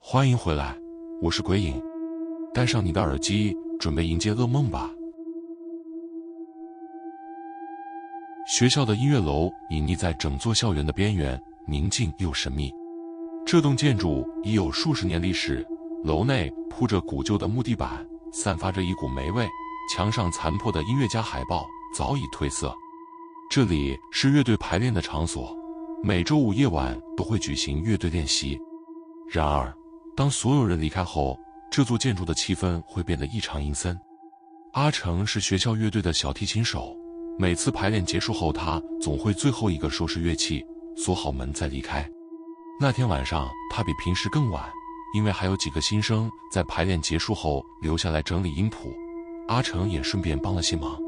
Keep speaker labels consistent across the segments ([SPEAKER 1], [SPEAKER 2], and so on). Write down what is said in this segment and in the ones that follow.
[SPEAKER 1] 欢迎回来，我是鬼影。戴上你的耳机，准备迎接噩梦吧。学校的音乐楼隐匿在整座校园的边缘，宁静又神秘。这栋建筑已有数十年历史，楼内铺着古旧的木地板，散发着一股霉味，墙上残破的音乐家海报早已褪色。这里是乐队排练的场所，每周五夜晚都会举行乐队练习。然而当所有人离开后，这座建筑的气氛会变得异常阴森。阿成是学校乐队的小提琴手，每次排练结束后，他总会最后一个收拾乐器，锁好门再离开。那天晚上他比平时更晚，因为还有几个新生在排练结束后留下来整理音谱，阿成也顺便帮了些忙。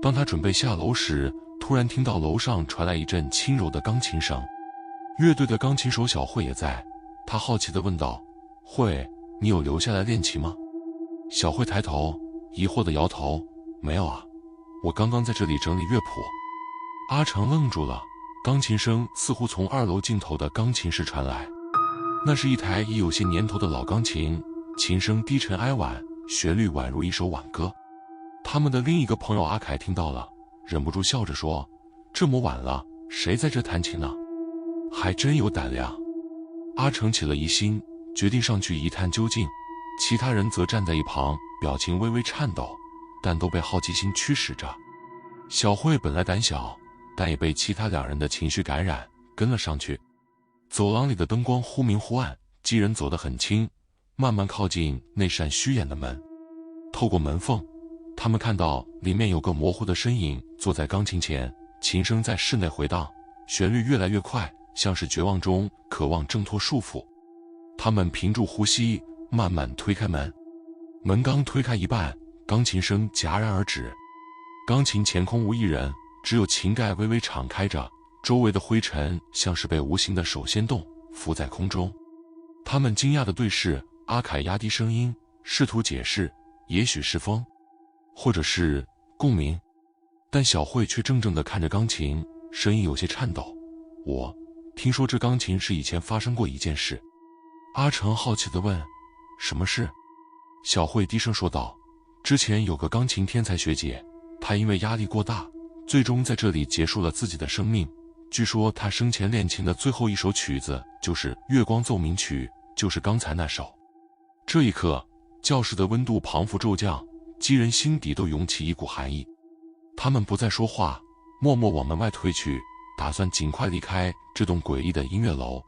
[SPEAKER 1] 当他准备下楼时，突然听到楼上传来一阵轻柔的钢琴声。乐队的钢琴手小慧也在，他好奇地问道：慧，你有留下来练琴吗？小慧抬头疑惑地摇头：没有啊，我刚刚在这里整理乐谱。阿成愣住了，钢琴声似乎从2楼尽头的钢琴室传来。那是一台已有些年头的老钢琴，琴声低沉哀婉，旋律宛如一首挽歌。他们的另一个朋友阿凯听到了，忍不住笑着说：这么晚了，谁在这弹琴呢？还真有胆量。阿成起了疑心，决定上去一探究竟。其他人则站在一旁，表情微微颤抖，但都被好奇心驱使着。小慧本来胆小，但也被其他2人的情绪感染，跟了上去。走廊里的灯光忽明忽暗，几人走得很轻，慢慢靠近那扇虚掩的门。透过门缝，他们看到里面有个模糊的身影坐在钢琴前，琴声在室内回荡，旋律越来越快，像是绝望中渴望挣脱束缚。他们屏住呼吸，慢慢推开门。门刚推开一半，钢琴声戛然而止。钢琴前空无一人，只有琴盖微微敞开着，周围的灰尘像是被无形的手牵动，浮在空中。他们惊讶地对视，阿凯压低声音，试图解释，也许是风，或者是共鸣。但小慧却怔怔地看着钢琴，声音有些颤抖：我听说这钢琴是以前发生过一件事。阿成好奇地问：什么事？小慧低声说道：之前有个钢琴天才学姐，她因为压力过大，最终在这里结束了自己的生命。据说她生前练琴的最后一首曲子就是《月光奏鸣曲》，就是刚才那首。这一刻，教室的温度磅礴骤降，几人心底都涌起一股寒意。他们不再说话，默默往门外退去，打算尽快离开这栋诡异的音乐楼。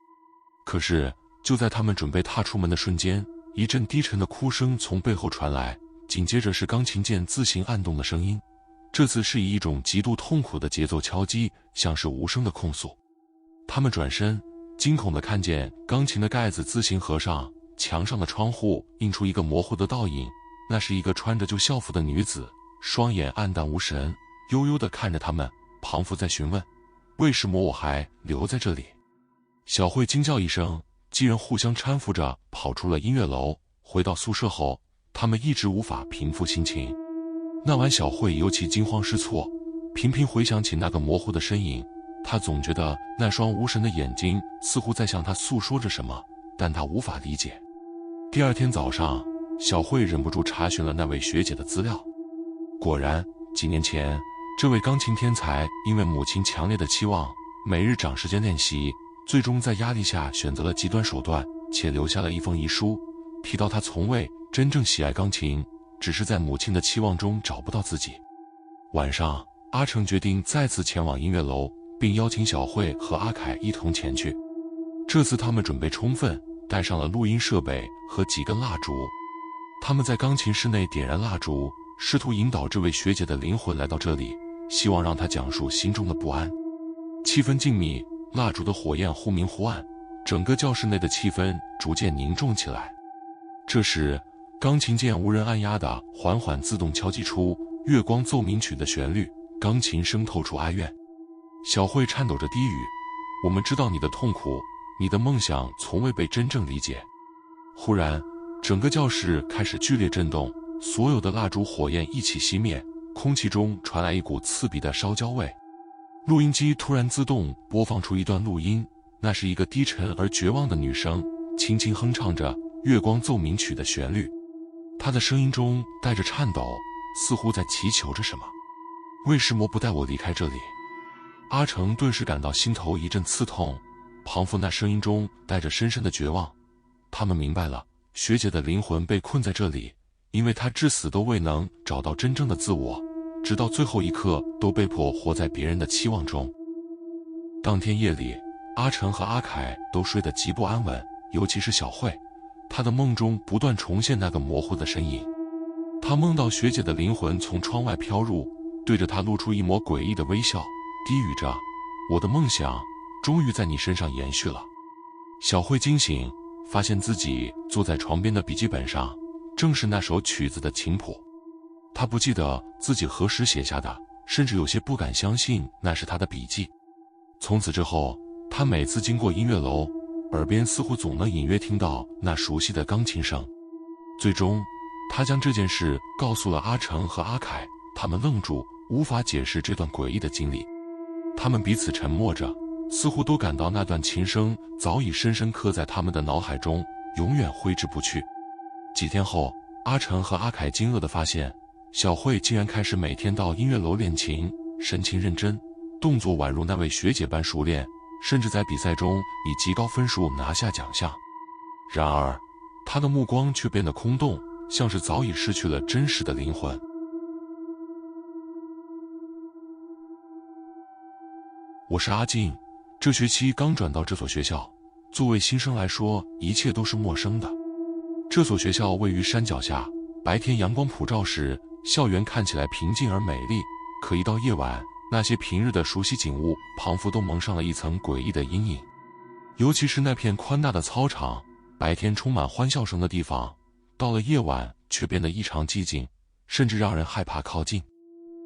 [SPEAKER 1] 可是就在他们准备踏出门的瞬间，一阵低沉的哭声从背后传来，紧接着是钢琴键自行按动的声音。这次是以一种极度痛苦的节奏敲击，像是无声的控诉。他们转身，惊恐地看见钢琴的盖子自行合上，墙上的窗户映出一个模糊的倒影，那是一个穿着旧校服的女子，双眼黯淡无神，悠悠地看着他们，彷佛在询问：为什么我还留在这里？小慧惊叫一声，几人互相搀扶着跑出了音乐楼。回到宿舍后，他们一直无法平复心情。那晚小慧尤其惊慌失措，频频回想起那个模糊的身影，她总觉得那双无神的眼睛似乎在向她诉说着什么，但她无法理解。第二天早上，小慧忍不住查询了那位学姐的资料。果然，几年前，这位钢琴天才因为母亲强烈的期望，每日长时间练习，最终在压力下选择了极端手段，且留下了一封遗书，提到他从未真正喜爱钢琴，只是在母亲的期望中找不到自己。晚上，阿成决定再次前往音乐楼，并邀请小慧和阿凯一同前去。这次他们准备充分，带上了录音设备和几根蜡烛。他们在钢琴室内点燃蜡烛，试图引导这位学姐的灵魂来到这里，希望让她讲述心中的不安。气氛静谧，蜡烛的火焰忽明忽暗，整个教室内的气氛逐渐凝重起来。这时，钢琴键无人按压地缓缓自动敲击出《月光奏鸣曲》的旋律，钢琴声透出哀怨。小慧颤抖着低语：我们知道你的痛苦，你的梦想从未被真正理解。忽然，整个教室开始剧烈震动，所有的蜡烛火焰一起熄灭，空气中传来一股刺鼻的烧焦味。录音机突然自动播放出一段录音，那是一个低沉而绝望的女声，轻轻哼唱着《月光奏鸣曲》的旋律，他的声音中带着颤抖，似乎在祈求着什么。为什么不带我离开这里？阿成顿时感到心头一阵刺痛，庞父那声音中带着深深的绝望。他们明白了，学姐的灵魂被困在这里，因为她至死都未能找到真正的自我，直到最后一刻都被迫活在别人的期望中。当天夜里，阿成和阿凯都睡得极不安稳，尤其是小慧，她的梦中不断重现那个模糊的身影。她梦到学姐的灵魂从窗外飘入，对着她露出一抹诡异的微笑，低语着：“我的梦想终于在你身上延续了。”小慧惊醒，发现自己坐在床边的笔记本上，正是那首曲子的琴谱。她不记得自己何时写下的，甚至有些不敢相信那是她的笔记。从此之后，她每次经过音乐楼，耳边似乎总能隐约听到那熟悉的钢琴声。最终，她将这件事告诉了阿成和阿凯，他们愣住，无法解释这段诡异的经历。他们彼此沉默着，似乎都感到那段琴声早已深深刻在他们的脑海中，永远挥之不去。几天后，阿成和阿凯惊愕地发现，小慧竟然开始每天到音乐楼练琴，神情认真，动作宛如那位学姐般熟练，甚至在比赛中以极高分数拿下奖项。然而，她的目光却变得空洞，像是早已失去了真实的灵魂。我是阿静，这学期刚转到这所学校，作为新生来说，一切都是陌生的。这所学校位于山脚下，白天阳光普照时，校园看起来平静而美丽，可一到夜晚，那些平日的熟悉景物仿佛都蒙上了一层诡异的阴影。尤其是那片宽大的操场，白天充满欢笑声的地方，到了夜晚却变得异常寂静，甚至让人害怕靠近。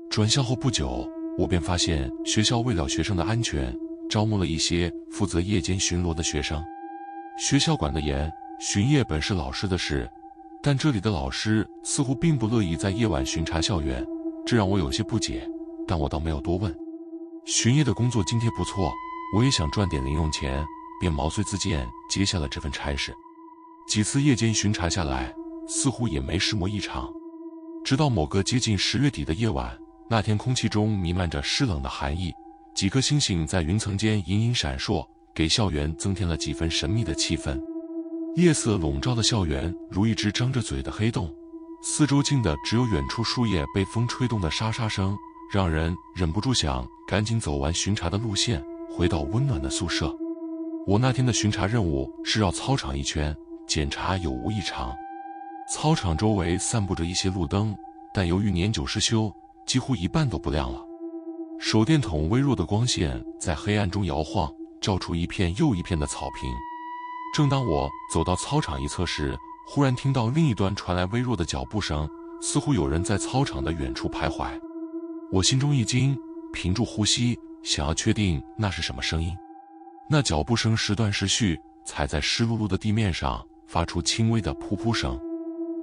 [SPEAKER 1] 转校后不久，我便发现学校为了学生的安全，招募了一些负责夜间巡逻的学生。学校管得严，巡夜本是老师的事，但这里的老师似乎并不乐意在夜晚巡查校园，这让我有些不解，但我倒没有多问。巡夜的工作津贴不错，我也想赚点零用钱，便毛遂自荐接下了这份差事。几次夜间巡查下来，似乎也没什么异常。直到某个接近10月底的夜晚，那天空气中弥漫着湿冷的寒意，几颗星星在云层间隐隐闪烁，给校园增添了几分神秘的气氛。夜色笼罩的校园如一只张着嘴的黑洞，四周静的只有远处树叶被风吹动的沙沙声，让人忍不住想赶紧走完巡查的路线，回到温暖的宿舍。我那天的巡查任务是绕操场一圈，检查有无异常。操场周围散布着一些路灯，但由于年久失修，几乎一半都不亮了。手电筒微弱的光线在黑暗中摇晃，照出一片又一片的草坪。正当我走到操场一侧时，忽然听到另一端传来微弱的脚步声，似乎有人在操场的远处徘徊。我心中一惊，屏住呼吸，想要确定那是什么声音。那脚步声时断时续，踩在湿漉漉的地面上，发出轻微的噗噗声。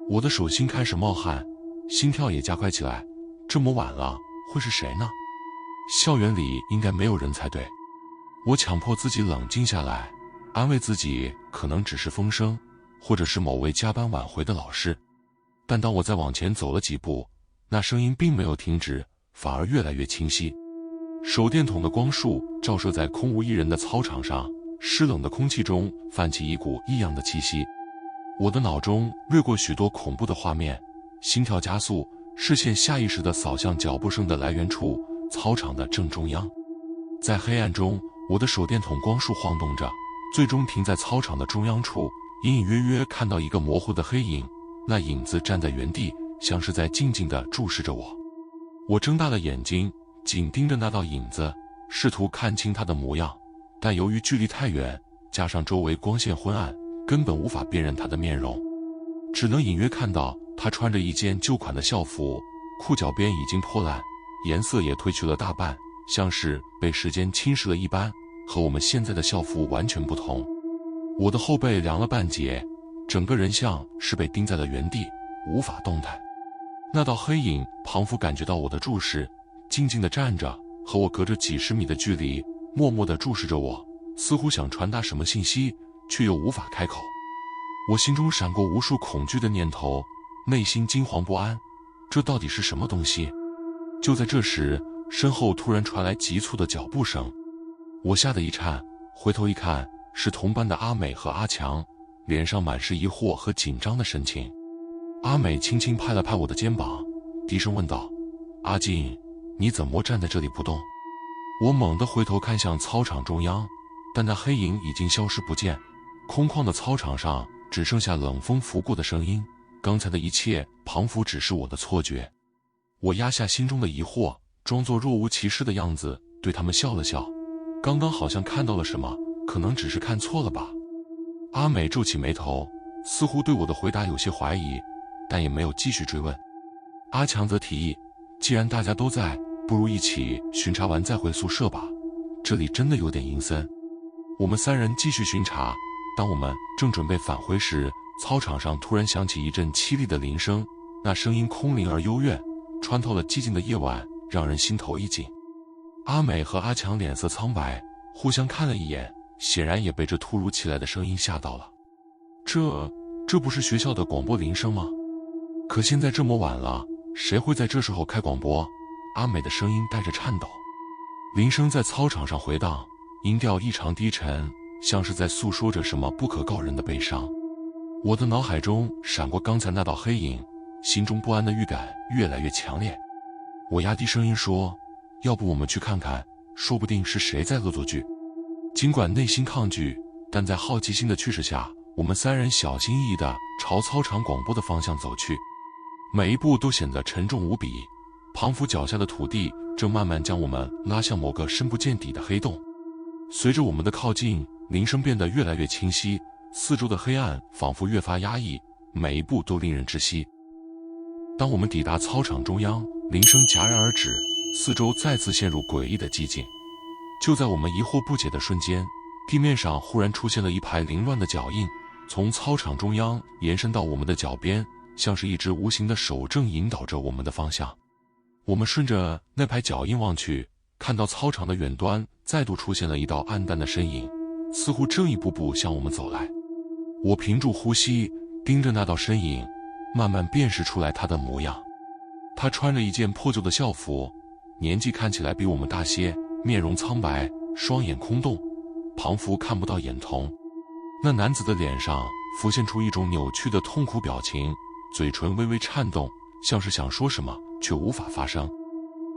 [SPEAKER 1] 我的手心开始冒汗，心跳也加快起来。这么晚了，会是谁呢？校园里应该没有人才对。我强迫自己冷静下来，安慰自己可能只是风声，或者是某位加班晚回的老师。但当我再往前走了几步，那声音并没有停止，反而越来越清晰。手电筒的光束照射在空无一人的操场上，湿冷的空气中泛起一股异样的气息。我的脑中掠过许多恐怖的画面，心跳加速，视线下意识地扫向脚步声的来源处，操场的正中央。在黑暗中，我的手电筒光束晃动着，最终停在操场的中央处，隐隐约约看到一个模糊的黑影，那影子站在原地，像是在静静地注视着我。我睁大了眼睛，紧盯着那道影子，试图看清他的模样，但由于距离太远，加上周围光线昏暗，根本无法辨认他的面容，只能隐约看到他穿着一件旧款的校服，裤脚边已经破烂，颜色也褪去了大半，像是被时间侵蚀了一般，和我们现在的校服完全不同。我的后背凉了半截，整个人像是被钉在了原地，无法动弹。那道黑影仿佛感觉到我的注视，静静地站着，和我隔着几十米的距离，默默地注视着我，似乎想传达什么信息，却又无法开口。我心中闪过无数恐惧的念头，内心惊惶不安，这到底是什么东西？就在这时，身后突然传来急促的脚步声，我吓得一颤，回头一看，是同班的阿美和阿强，脸上满是疑惑和紧张的神情。阿美轻轻拍了拍我的肩膀，低声问道：“阿静，你怎么站在这里不动？”我猛地回头看向操场中央，但那黑影已经消失不见，空旷的操场上只剩下冷风拂过的声音，刚才的一切仿佛只是我的错觉。我压下心中的疑惑，装作若无其事的样子，对他们笑了笑。刚刚好像看到了什么，可能只是看错了吧。阿美皱起眉头，似乎对我的回答有些怀疑，但也没有继续追问。阿强则提议，既然大家都在，不如一起巡查完再回宿舍吧，这里真的有点阴森。我们三人继续巡查，当我们正准备返回时，操场上突然响起一阵凄厉的铃声，那声音空灵而幽怨，穿透了寂静的夜晚，让人心头一紧。阿美和阿强脸色苍白，互相看了一眼，显然也被这突如其来的声音吓到了。这不是学校的广播铃声吗？可现在这么晚了，谁会在这时候开广播？阿美的声音带着颤抖。铃声在操场上回荡，音调异常低沉，像是在诉说着什么不可告人的悲伤。我的脑海中闪过刚才那道黑影，心中不安的预感越来越强烈。我压低声音说：“要不我们去看看，说不定是谁在恶作剧。”尽管内心抗拒，但在好奇心的驱使下，我们三人小心翼翼地朝操场广播的方向走去。每一步都显得沉重无比，仿佛脚下的土地正慢慢将我们拉向某个深不见底的黑洞。随着我们的靠近，铃声变得越来越清晰，四周的黑暗仿佛越发压抑，每一步都令人窒息。当我们抵达操场中央，铃声戛然而止，四周再次陷入诡异的寂静。就在我们疑惑不解的瞬间，地面上忽然出现了一排凌乱的脚印，从操场中央延伸到我们的脚边，像是一只无形的手正引导着我们的方向。我们顺着那排脚印望去，看到操场的远端再度出现了一道暗淡的身影，似乎正一步步向我们走来。我屏住呼吸，盯着那道身影，慢慢辨识出来他的模样。他穿着一件破旧的校服，年纪看起来比我们大些，面容苍白，双眼空洞，仿佛看不到眼瞳。那男子的脸上浮现出一种扭曲的痛苦表情，嘴唇微微颤动，像是想说什么却无法发声。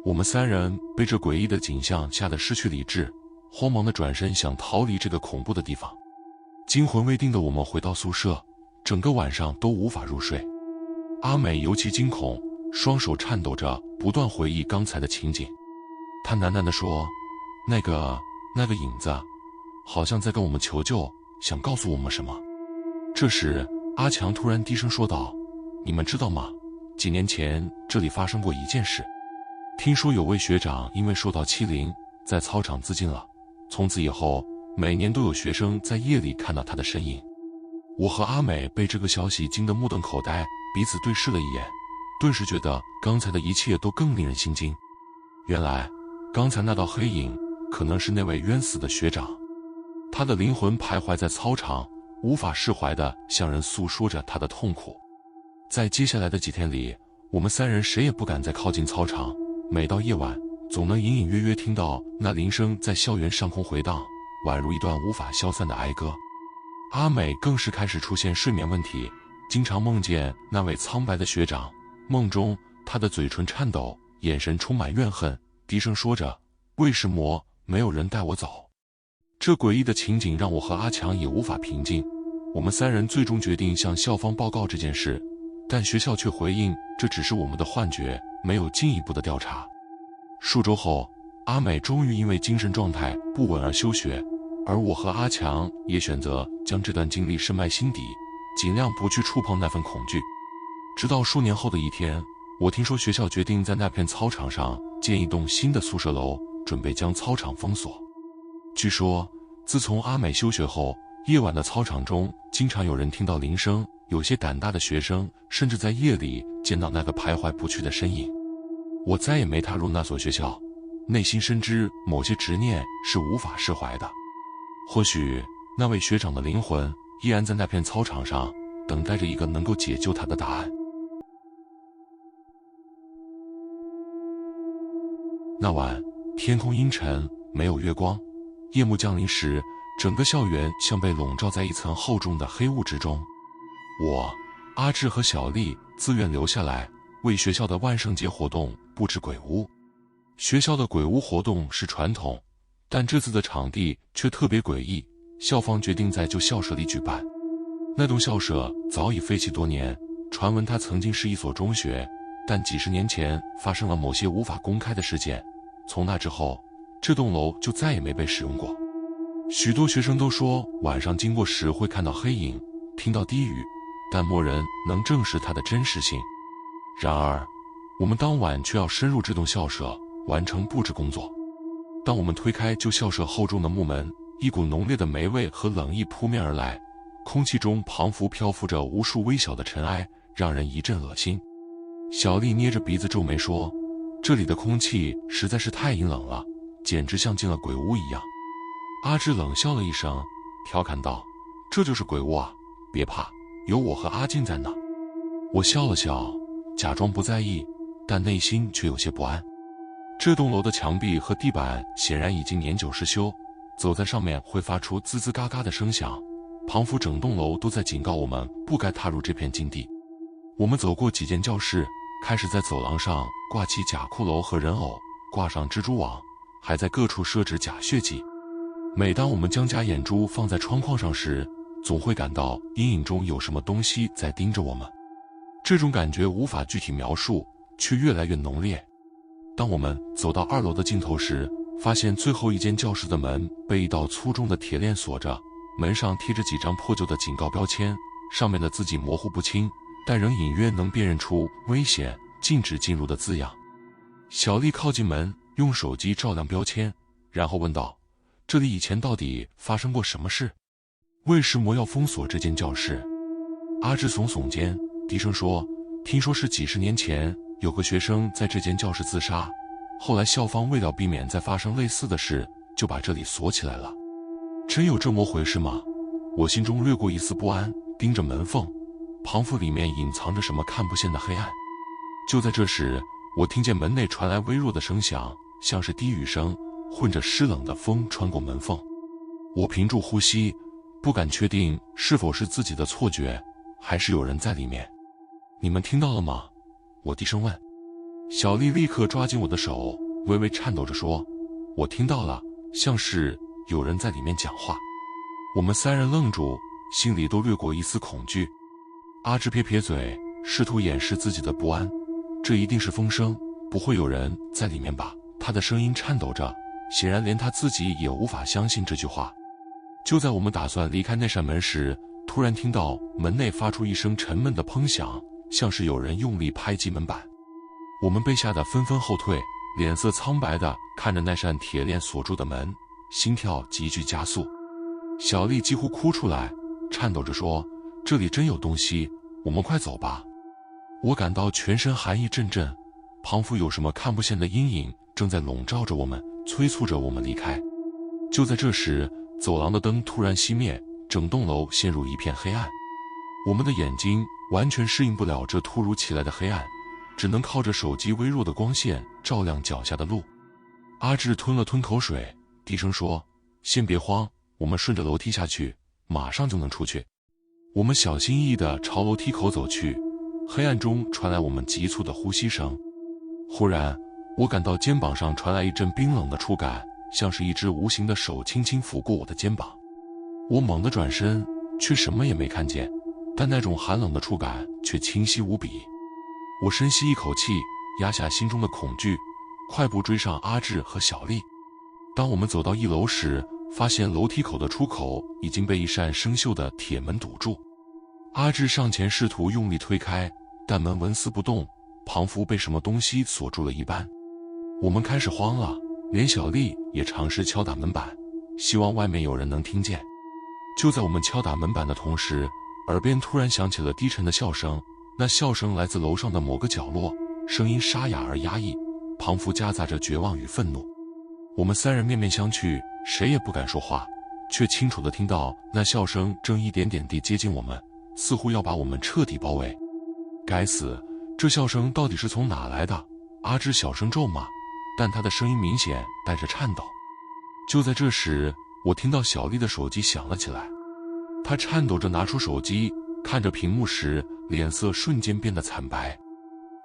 [SPEAKER 1] 我们三人被这诡异的景象吓得失去理智，慌忙地转身想逃离这个恐怖的地方。惊魂未定的我们回到宿舍，整个晚上都无法入睡。阿美尤其惊恐，双手颤抖着不断回忆刚才的情景。她喃喃地说：“那个影子好像在跟我们求救，想告诉我们什么。”这时阿强突然低声说道：“你们知道吗？几年前这里发生过一件事，听说有位学长因为受到欺凌，在操场自尽了。从此以后，每年都有学生在夜里看到他的身影。”我和阿美被这个消息惊得目瞪口呆，彼此对视了一眼，顿时觉得刚才的一切都更令人心惊。原来刚才那道黑影可能是那位冤死的学长，他的灵魂徘徊在操场，无法释怀地向人诉说着他的痛苦。在接下来的几天里，我们三人谁也不敢再靠近操场，每到夜晚，总能隐隐约约听到那铃声在校园上空回荡，宛如一段无法消散的哀歌。阿美更是开始出现睡眠问题，经常梦见那位苍白的学长，梦中他的嘴唇颤抖，眼神充满怨恨，低声说着：“为什么没有人带我走？”这诡异的情景让我和阿强也无法平静。我们三人最终决定向校方报告这件事，但学校却回应这只是我们的幻觉，没有进一步的调查。数周后，阿美终于因为精神状态不稳而休学，而我和阿强也选择将这段经历深埋心底，尽量不去触碰那份恐惧。直到数年后的一天，我听说学校决定在那片操场上建一栋新的宿舍楼，准备将操场封锁。据说自从阿美休学后，夜晚的操场中经常有人听到铃声，有些胆大的学生甚至在夜里见到那个徘徊不去的身影。我再也没踏入那所学校，内心深知某些执念是无法释怀的。或许那位学长的灵魂依然在那片操场上，等待着一个能够解救他的答案。那晚天空阴沉，没有月光，夜幕降临时，整个校园像被笼罩在一层厚重的黑雾之中。我、阿志和小丽自愿留下来，为学校的万圣节活动布置鬼屋。学校的鬼屋活动是传统，但这次的场地却特别诡异，校方决定在旧校舍里举办。那栋校舍早已废弃多年，传闻它曾经是一所中学，但几十年前发生了某些无法公开的事件，从那之后，这栋楼就再也没被使用过。许多学生都说晚上经过时会看到黑影，听到低语，但没人能证实它的真实性。然而，我们当晚却要深入这栋校舍，完成布置工作。当我们推开旧校舍厚重的木门，一股浓烈的霉味和冷意扑面而来，空气中仿佛漂浮着无数微小的尘埃，让人一阵恶心。小丽捏着鼻子皱眉说：“这里的空气实在是太阴冷了，简直像进了鬼屋一样。”阿志冷笑了一声，调侃道：“这就是鬼屋啊，别怕，有我和阿静在呢。”我笑了笑，假装不在意，但内心却有些不安。这栋楼的墙壁和地板显然已经年久失修，走在上面会发出滋滋嘎嘎的声响，仿佛整栋楼都在警告我们不该踏入这片禁地。我们走过几间教室，开始在走廊上挂起假骷髅和人偶，挂上蜘蛛网，还在各处设置假血迹。每当我们将假眼珠放在窗框上时，总会感到阴影中有什么东西在盯着我们。这种感觉无法具体描述，却越来越浓烈。当我们走到2楼的尽头时，发现最后一间教室的门被一道粗重的铁链锁着，门上贴着几张破旧的警告标签，上面的字迹模糊不清，但仍隐约能辨认出危险、禁止进入的字样。小丽靠近门，用手机照亮标签，然后问道：“这里以前到底发生过什么事？为什么要封锁这间教室？”阿志耸耸肩，低声说：“听说是几十年前有个学生在这间教室自杀，后来校方为了避免再发生类似的事，就把这里锁起来了。真有这么回事吗？”我心中掠过一丝不安，盯着门缝，仿佛里面隐藏着什么看不见的黑暗。就在这时，我听见门内传来微弱的声响，像是低语声，混着湿冷的风穿过门缝。我屏住呼吸，不敢确定是否是自己的错觉，还是有人在里面。“你们听到了吗？”我低声问。小丽立刻抓紧我的手，微微颤抖着说：“我听到了，像是有人在里面讲话。”我们3人愣住，心里都掠过一丝恐惧。阿志撇撇嘴，试图掩饰自己的不安：“这一定是风声，不会有人在里面吧？”他的声音颤抖着，显然连他自己也无法相信这句话。就在我们打算离开那扇门时，突然听到门内发出一声沉闷的砰响，像是有人用力拍击门板。我们被吓得纷纷后退，脸色苍白地看着那扇铁链锁住的门，心跳急剧加速。小丽几乎哭出来，颤抖着说：“这里真有东西，我们快走吧。”我感到全身寒意阵阵，仿佛有什么看不见的阴影正在笼罩着我们，催促着我们离开。就在这时，走廊的灯突然熄灭，整栋楼陷入一片黑暗。我们的眼睛完全适应不了这突如其来的黑暗，只能靠着手机微弱的光线照亮脚下的路。阿志吞了吞口水，低声说：“先别慌，我们顺着楼梯下去，马上就能出去。”我们小心翼翼地朝楼梯口走去，黑暗中传来我们急促的呼吸声。忽然，我感到肩膀上传来一阵冰冷的触感，像是一只无形的手轻轻抚过我的肩膀。我猛地转身，却什么也没看见，但那种寒冷的触感却清晰无比。我深吸一口气，压下心中的恐惧，快步追上阿志和小丽。当我们走到1楼时，发现楼梯口的出口已经被一扇生锈的铁门堵住。阿志上前试图用力推开，但门纹丝不动，仿佛被什么东西锁住了一般。我们开始慌了，连小丽也尝试敲打门板，希望外面有人能听见。就在我们敲打门板的同时，耳边突然响起了低沉的笑声，那笑声来自楼上的某个角落，声音沙哑而压抑，仿佛夹杂着绝望与愤怒。我们3人面面相觑，谁也不敢说话，却清楚地听到那笑声正一点点地接近我们，似乎要把我们彻底包围。该死，这笑声到底是从哪来的？阿芝小声咒骂，但她的声音明显带着颤抖。就在这时，我听到小丽的手机响了起来，她颤抖着拿出手机，看着屏幕时，脸色瞬间变得惨白。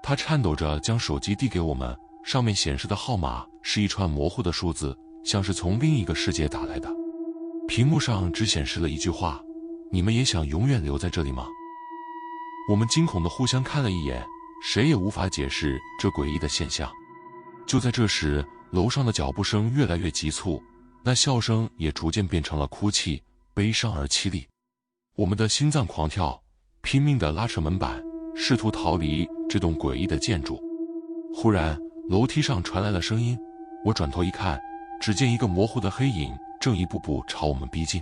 [SPEAKER 1] 她颤抖着将手机递给我们，上面显示的号码是一串模糊的数字，像是从另一个世界打来的。屏幕上只显示了一句话：你们也想永远留在这里吗？我们惊恐地互相看了一眼，谁也无法解释这诡异的现象。就在这时，楼上的脚步声越来越急促，那笑声也逐渐变成了哭泣，悲伤而凄厉。我们的心脏狂跳，拼命地拉扯门板，试图逃离这栋诡异的建筑。忽然，楼梯上传来了声音，我转头一看，只见一个模糊的黑影正一步步朝我们逼近。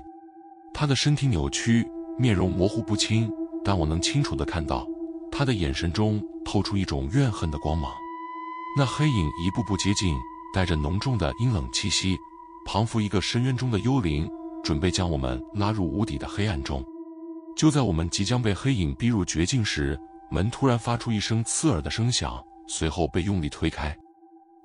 [SPEAKER 1] 他的身体扭曲，面容模糊不清，但我能清楚地看到他的眼神中透出一种怨恨的光芒。那黑影一步步接近，带着浓重的阴冷气息，仿佛一个深渊中的幽灵，准备将我们拉入无底的黑暗中。就在我们即将被黑影逼入绝境时，门突然发出一声刺耳的声响，随后被用力推开。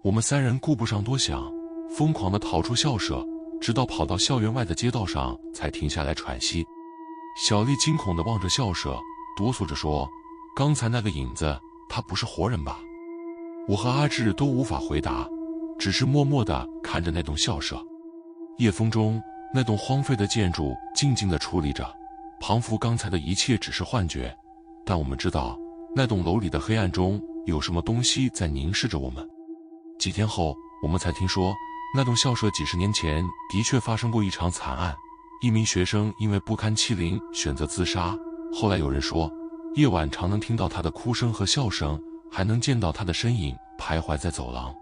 [SPEAKER 1] 我们三人顾不上多想，疯狂地逃出校舍，直到跑到校园外的街道上才停下来喘息。小丽惊恐地望着校舍，哆嗦着说：刚才那个影子，他不是活人吧？我和阿志都无法回答，只是默默地看着那栋校舍。夜风中，那栋荒废的建筑静静地矗立着，仿佛刚才的一切只是幻觉，但我们知道，那栋楼里的黑暗中有什么东西在凝视着我们。几天后，我们才听说，那栋校舍几十年前的确发生过一场惨案，一名学生因为不堪欺凌选择自杀。后来有人说，夜晚常能听到他的哭声和笑声，还能见到他的身影徘徊在走廊。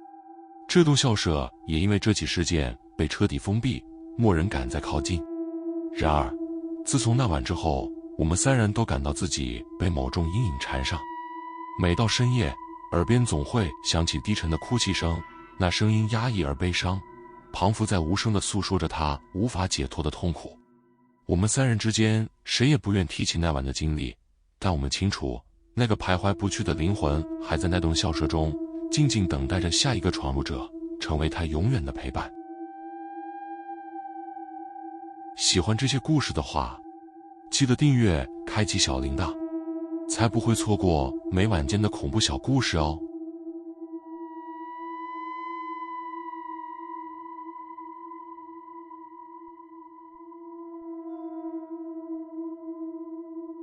[SPEAKER 1] 这栋校舍也因为这起事件被彻底封闭，没人敢再靠近。然而，自从那晚之后，我们三人都感到自己被某种阴影缠上。每到深夜，耳边总会响起低沉的哭泣声，那声音压抑而悲伤，仿佛在无声地诉说着他无法解脱的痛苦。我们三人之间谁也不愿提起那晚的经历，但我们清楚，那个徘徊不去的灵魂还在那栋校舍中，静静等待着下一个闯入者，成为他永远的陪伴。喜欢这些故事的话，记得订阅，开启小铃铛，才不会错过每晚间的恐怖小故事哦。